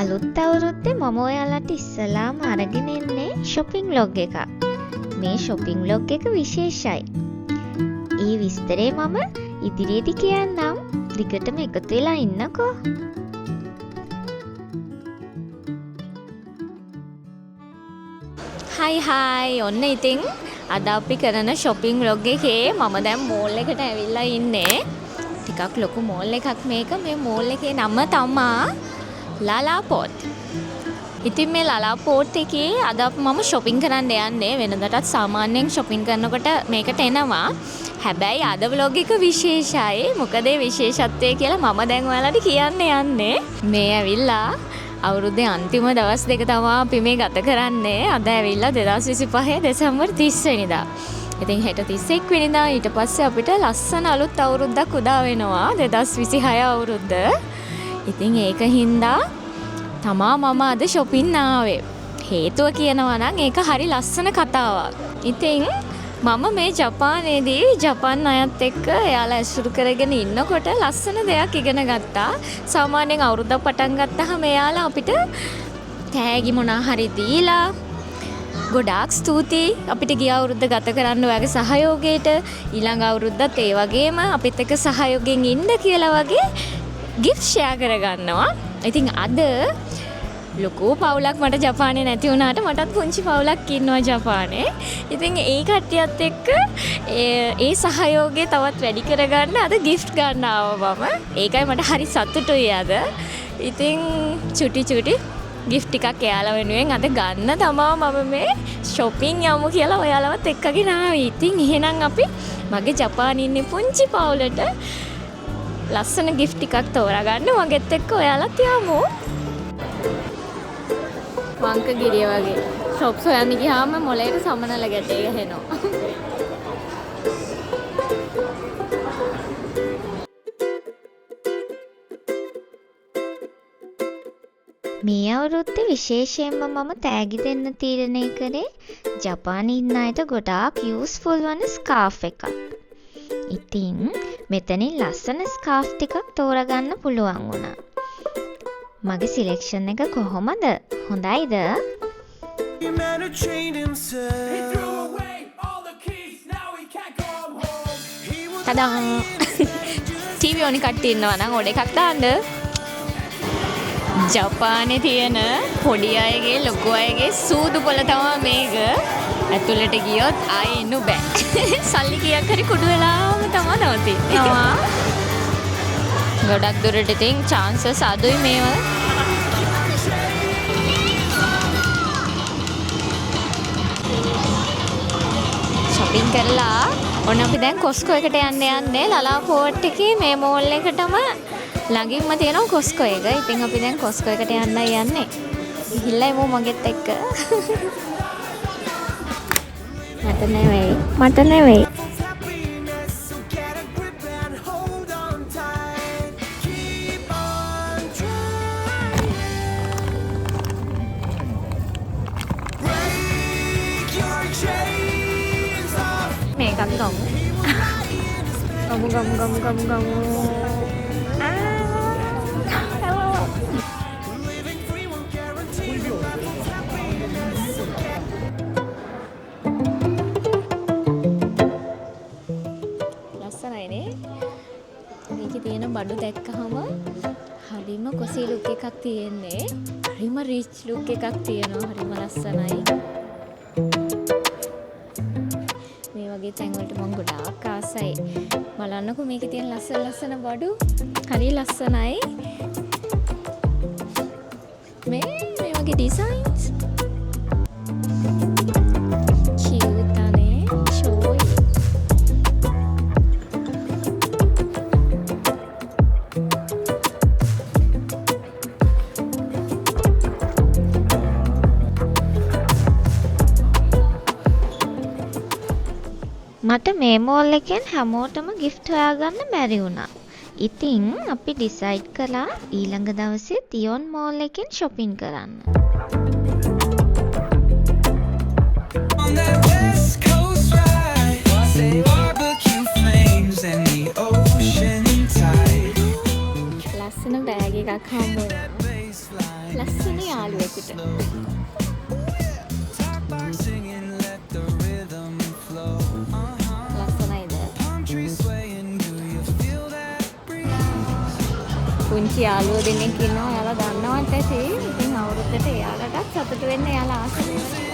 අලුත් අවුරුද්දේ මම ඔයාලට ඉස්සලාම අරගෙන එන්නේ shopping vlog එකක්. මේ shopping vlog එක විශේෂයි. ඒ විස්තරේ මම ඉදිරියේදී කියන්නම්. දිගටම එකතු වෙලා ඉන්නකෝ. හයි ඔන්න ඉතින් අද අපි කරන shopping vlog එකේ මම දැන් මෝල් එකට ඇවිල්ලා ඉන්නේ. ටිකක් ලොකු මෝල් එකක් මේක. මේ මෝල් එකේ නම තමා ලාලාපෝට්. ඉතින් මේ ලාලාපෝට් එකේ අද මම shopping කරන්න යන්නේ. වෙනදටත් සාමාන්‍යයෙන් shopping කරනකොට මේකට එනවා. හැබැයි අද vlog එක විශේෂයි. මොකද ඒ විශේෂත්වය කියලා මම දැන් ඔයාලට කියන්න යන්නේ. මේ ඇවිල්ලා අවුරුද්දේ අන්තිම දවස් දෙක තමයි අපි මේ ගත කරන්නේ. අද ඇවිල්ලා 2025 දෙසැම්බර් 30 වෙනිදා. ඉතින් හෙට 31 වෙනිදා ඊට පස්සේ අපිට ලස්සන අලුත් අවුරුද්දක් උදා වෙනවා. 2026 අවුරුද්ද. ඉතින් ඒක හින්දා තමා මම අද shopping ආවේ. හේතුව කියනවා නම් ඒක හරි ලස්සන කතාවක්. ඉතින් මම මේ ජපානයේදී ජපාන් අයත් එක්ක එයාලා ඇසුරු කරගෙන ඉන්නකොට ලස්සන දෙයක් ඉගෙන ගත්තා. සාමාන්‍යයෙන් අවුරුද්දක් පටන් ගත්තාම එයාලා අපිට තෑගි මොනා හරි දීලා ගොඩාක් ස්තුතියි අපිට ගිය අවුරුද්ද ගත කරන්න ඔයාගේ සහයෝගයට. ඊළඟ අවුරුද්දත් ඒ වගේම අපිත් එක්ක සහයෝගයෙන් ඉන්න කියලා වගේ gift share කරගන්නවා. ඉතින් අද ලොකු පවුලක් මට ජපානයේ නැති වුණාට මටත් පුංචි පවුලක් ඉන්නවා ජපානයේ. ඉතින් ඒ කට්ටියත් එක්ක ඒ සහයෝගය තවත් වැඩි කරගන්න අද gift ගන්න ආවා මම. ඒකයි මට හරි සතුටුයි අද. ඉතින් චුටි gift ටිකක් එයාලා වෙනුවෙන් අද ගන්න තමා මම මේ shopping යමු කියලා ඔයාලවත් එක්කගෙන ආවේ. ඉතින් එහෙනම් අපි මගේ ජපානයේ ඉන්න පුංචි පවුලට ලස්සන gift ටිකක් තෝරාගන්න මගෙත් එක්ක ඔයාලත් යමු. වංක ගිරිය වගේ shops හොයන්න ගියාම මොලේට සමනල ගැටේ ගහනවා. මේ අවුරුද්දේ විශේෂයෙන්ම මම තෑගි දෙන්න තීරණය කරේ ජපානයේ ඉන්න අයට ගොඩාක් යූස්ෆුල් වන ස්කාර්ෆ් එකක්. ඉතින් මෙතනින් ලස්සන ස්කාර්ෆ් ටිකක් තෝරගන්න පුළුවන් වුණා. මගේ සිලෙක්ෂන් එක කොහොමද? හොඳයිද? තදා! TV ඕනි කට්ටිය ඉන්නවා නම් ඔඩ එකක් දාන්න. ජපානයේ තියෙන පොඩි අයගේ ලොකු අයගේ සූදු පොළ තමයි මේක. ඇතුළට ගියොත් ආයෙ ඉන්න බෑ. සල්ලි කීයක් හරි කුඩු වෙලාම තමයි නවතින්නේ. ගොඩක් දුරට ඉතින් chances අඩුයි මේවා. shopping කරලා ඔන්න අපි දැන් කොස්කෝ එකට යන්නේ ලාලාපෝට් එකේ මේ මෝල් එකටම ළඟින්ම තියෙනවා කොස්කෝ එක. ඉතින් අපි දැන් කොස්කෝ එකට යන්නයි යන්නේ. ගිහිල්ලා එමු මගෙත් එක්ක. මට නෙවෙයි. මේකක් ගමු. ලස්සනයිනේ. මේකේ තියෙන බඩු දැක්කහම හරිම කොසී ලුක් එකක් තියෙන්නේ. හරිම රිච් ලුක් එකක් තියෙනවා. හරිම ලස්සනයි. මේ වගේ තැන්වලට මම ගොඩාක් ආසයි. බලන්නකෝ මේකේ තියෙන ලස්සන බඩු. හරි ලස්සනයි. මේ වගේ ඩිසයින්ස්. cute අනේ. showy. මට මේ මෝල් එකෙන් හැමෝටම gift හොයාගන්න බැරි වුණා. ඉතින් අපි decide කළා ඊළඟ දවසේ තියොන් මෝල් එකෙන් shopping කරන්න. ලස්සන බෑග් එකක් හම්බ වුණා. ලස්සන යාළුවෙකුට. ලස්සනයිද? පුංචි යාළුවෝ දෙන්නෙක් ඉන්නවා. එයාලා දන්නවත් ඇති. ඉතින් අවුරුද්දට එයාලටත් සතුටු වෙන්න එයාලා ආස වෙනවා.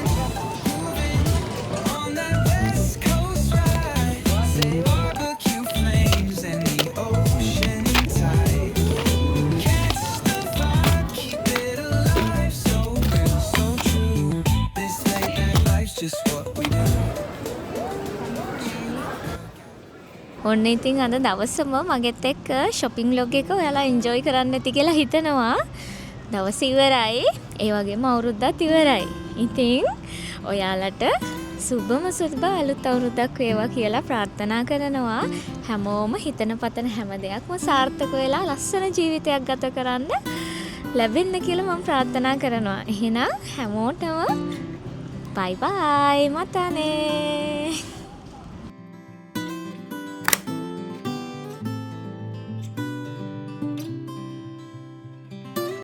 ඔන්න ඉතින් අද දවසම මගෙත් එක්ක shopping vlog එක ඔයාලා enjoy කරන්න ඇති කියලා හිතනවා. දවස ඉවරයි. ඒ වගේම අවුරුද්දත් ඉවරයි. ඉතින් ඔයාලට සුබම සුබ අලුත් අවුරුද්දක් වේවා කියලා ප්‍රාර්ථනා කරනවා. හැමෝම හිතන පතන හැම දෙයක්ම සාර්ථක වෙලා ලස්සන ජීවිතයක් ගත කරන්න ලැබෙන්න කියලා මම ප්‍රාර්ථනා කරනවා. එහෙනම් හැමෝටම bye bye මතනේ.